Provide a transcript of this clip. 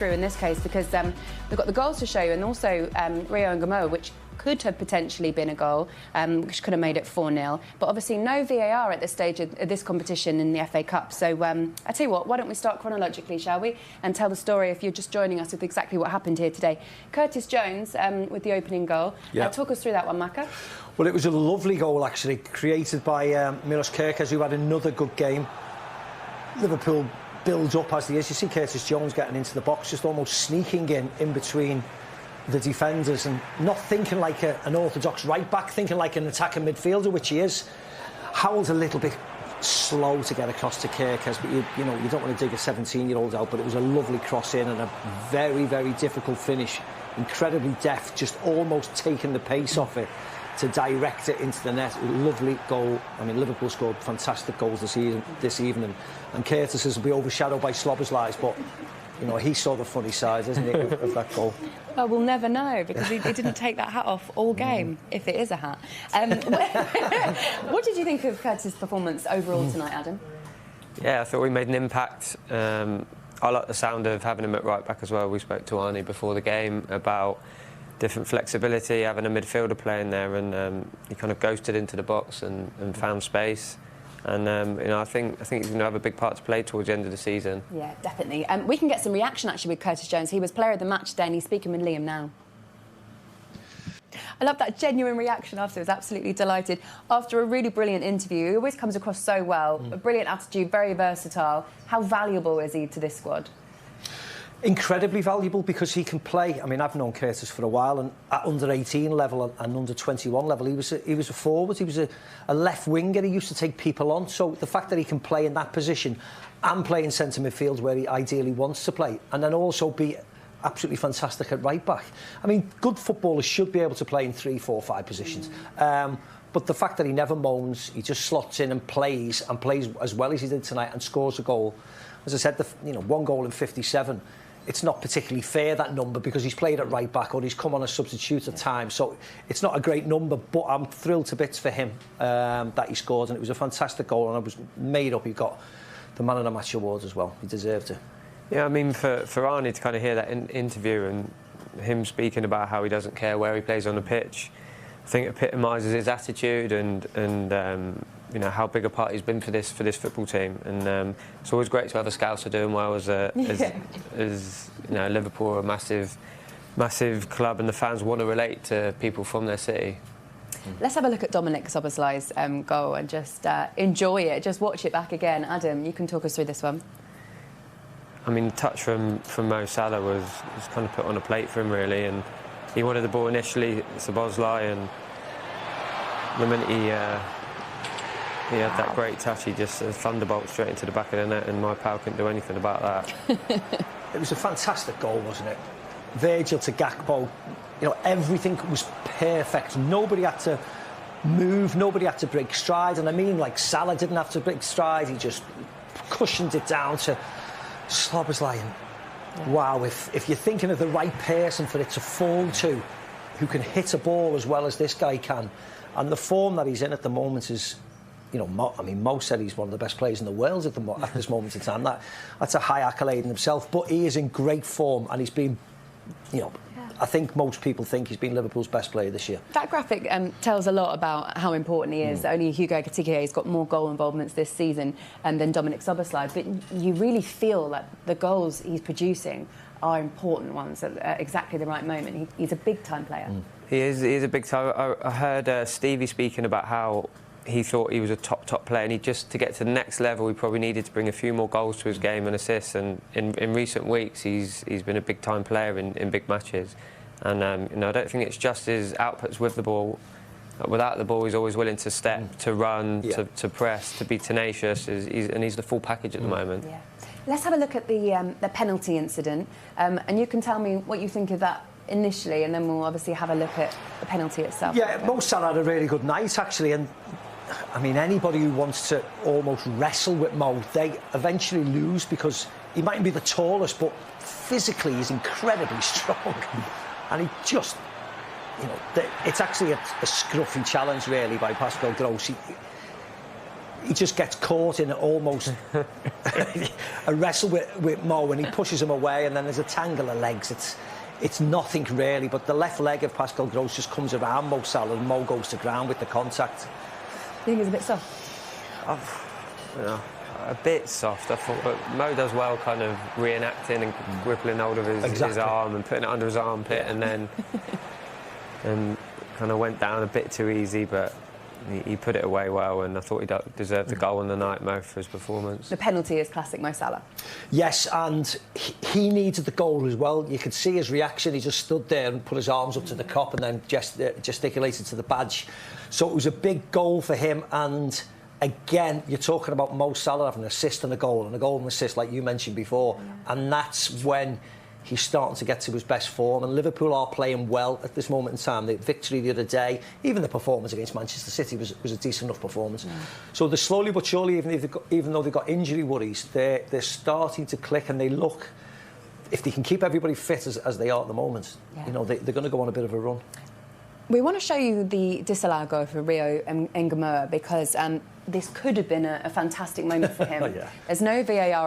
through in this case because we've got the goals to show you and also Rio and Gamoa, which could have potentially been a goal, which could have made it 4-0. But obviously no VAR at this stage of this competition in the FA Cup. So I tell you what, why don't we start chronologically, shall we? And tell the story if you're just joining us with exactly what happened here today. Curtis Jones with the opening goal. Yeah. Talk us through that one, Maka. Well, it was a lovely goal, actually, created by Milos Kerkez, who had another good game. Liverpool builds up as he is. You see Curtis Jones getting into the box, just almost sneaking in between the defenders and not thinking like an orthodox right-back, thinking like an attacking midfielder, which he is. Howell's a little bit slow to get across to Kerkez, but you know, you don't want to dig a 17-year-old out, but it was a lovely cross in and a very, very difficult finish. Incredibly deft, just almost taking the pace off it to direct it into the net. Lovely goal. I mean, Liverpool scored fantastic goals this evening, and Curtis's will be overshadowed by Szoboszlai's, but you know, he saw the funny side, isn't he, of that goal? Well, we'll never know because he didn't take that hat off all game, if it is a hat. What did you think of Curtis' performance overall tonight, Adam? Yeah, I thought we made an impact. I like the sound of having him at right back as well. We spoke to Arnie before the game about different flexibility, having a midfielder playing there, and he kind of ghosted into the box and found space. And you know, I think he's going to have a big part to play towards the end of the season. Yeah, definitely. We can get some reaction actually with Curtis Jones. He was player of the match today, and he's speaking with Liam now. I love that genuine reaction afterwards. Absolutely delighted. After a really brilliant interview, he always comes across so well. A brilliant attitude, very versatile. How valuable is he to this squad? Incredibly valuable because he can play. I mean, I've known Curtis for a while, and at under 18 level and under 21 level, he was a forward. He was a left winger. He used to take people on. So the fact that he can play in that position and play in centre midfield where he ideally wants to play, and then also be absolutely fantastic at right back. I mean, good footballers should be able to play in 3, 4, 5 positions. But the fact that he never moans, he just slots in and plays as well as he did tonight and scores a goal. As I said, you know, 1 goal in 57. It's not particularly fair, that number, because he's played at right back or he's come on a substitute at times. So it's not a great number, but I'm thrilled to bits for him that he scored. And it was a fantastic goal, and I was made up. He got the Man of the Match award as well. He deserved it. Yeah, I mean, for Arnie to kind of hear that interview and him speaking about how he doesn't care where he plays on the pitch, I think it epitomises his attitude and you know, how big a part he's been for this football team. And it's always great to have a Scouser doing well as you know, Liverpool are a massive club, and the fans want to relate to people from their city. Let's have a look at Dominik Szoboszlai's goal and just enjoy it. Just watch it back again. Adam, you can talk us through this one. I mean, touch from Mo Salah was kind of put on a plate for him, really, and he wanted the ball initially, Szoboszlai, and the minute he had that great touch, he just thunderbolt straight into the back of the net, and my pal couldn't do anything about that. It was a fantastic goal, wasn't it? Virgil to Gakpo, you know, everything was perfect. Nobody had to move, nobody had to break stride, and I mean, like, Salah didn't have to break stride, he just cushioned it down to Szoboszlai. Wow, if you're thinking of the right person for it to fall to, who can hit a ball as well as this guy can, and the form that he's in at the moment is, you know, Mo said he's one of the best players in the world at this moment in time. That's a high accolade in himself, but he is in great form, and he's been, you know, I think most people think he's been Liverpool's best player this year. That graphic tells a lot about how important he is. Only Hugo Ekitike has got more goal involvements this season than Dominik Szoboszlai, but you really feel that the goals he's producing are important ones at exactly the right moment. He's a big-time player. He is a big-time. I heard Stevie speaking about how he thought he was a top player, and to get to the next level, he probably needed to bring a few more goals to his game and assists. And in recent weeks, he's been a big-time player in big matches. And you know, I don't think it's just his outputs with the ball. Without the ball, he's always willing to step, to run, to press, to be tenacious. And he's the full package at the moment. Yeah. Let's have a look at the penalty incident, and you can tell me what you think of that initially, and then we'll obviously have a look at the penalty itself. Yeah, Mo Salah had a really good night, actually, and I mean, anybody who wants to almost wrestle with Mo, they eventually lose, because he mightn't be the tallest, but physically he's incredibly strong. And he just, you know, it's actually a scruffy challenge, really, by Pascal Gross. he just gets caught in almost a wrestle with Mo, and he pushes him away, and then there's a tangle of legs. It's nothing really, but the left leg of Pascal Gross just comes around Mo Salah, and Mo goes to ground with the contact. You think it's a bit soft? A bit soft, I thought, but Mo does well kind of reenacting and gripping hold of his arm and putting it under his armpit, and then kind of went down a bit too easy, but he put it away well, and I thought he deserved the goal on the night, Mo, for his performance. The penalty is classic Mo Salah. Yes, and he needed the goal as well. You could see his reaction. He just stood there and put his arms up to the cop and then gesticulated to the badge. So it was a big goal for him, and again, you're talking about Mo Salah having an assist and a goal and an assist, like you mentioned before, and that's when he's starting to get to his best form, and Liverpool are playing well at this moment in time. The victory the other day, even the performance against Manchester City was a decent enough performance. So they're slowly but surely, even though they've got injury worries, they're starting to click, and they look, if they can keep everybody fit as they are at the moment, you know, they're going to go on a bit of a run. We want to show you the disallowed goal for Rio and Gamoa, because this could have been a fantastic moment for him. There's no VAR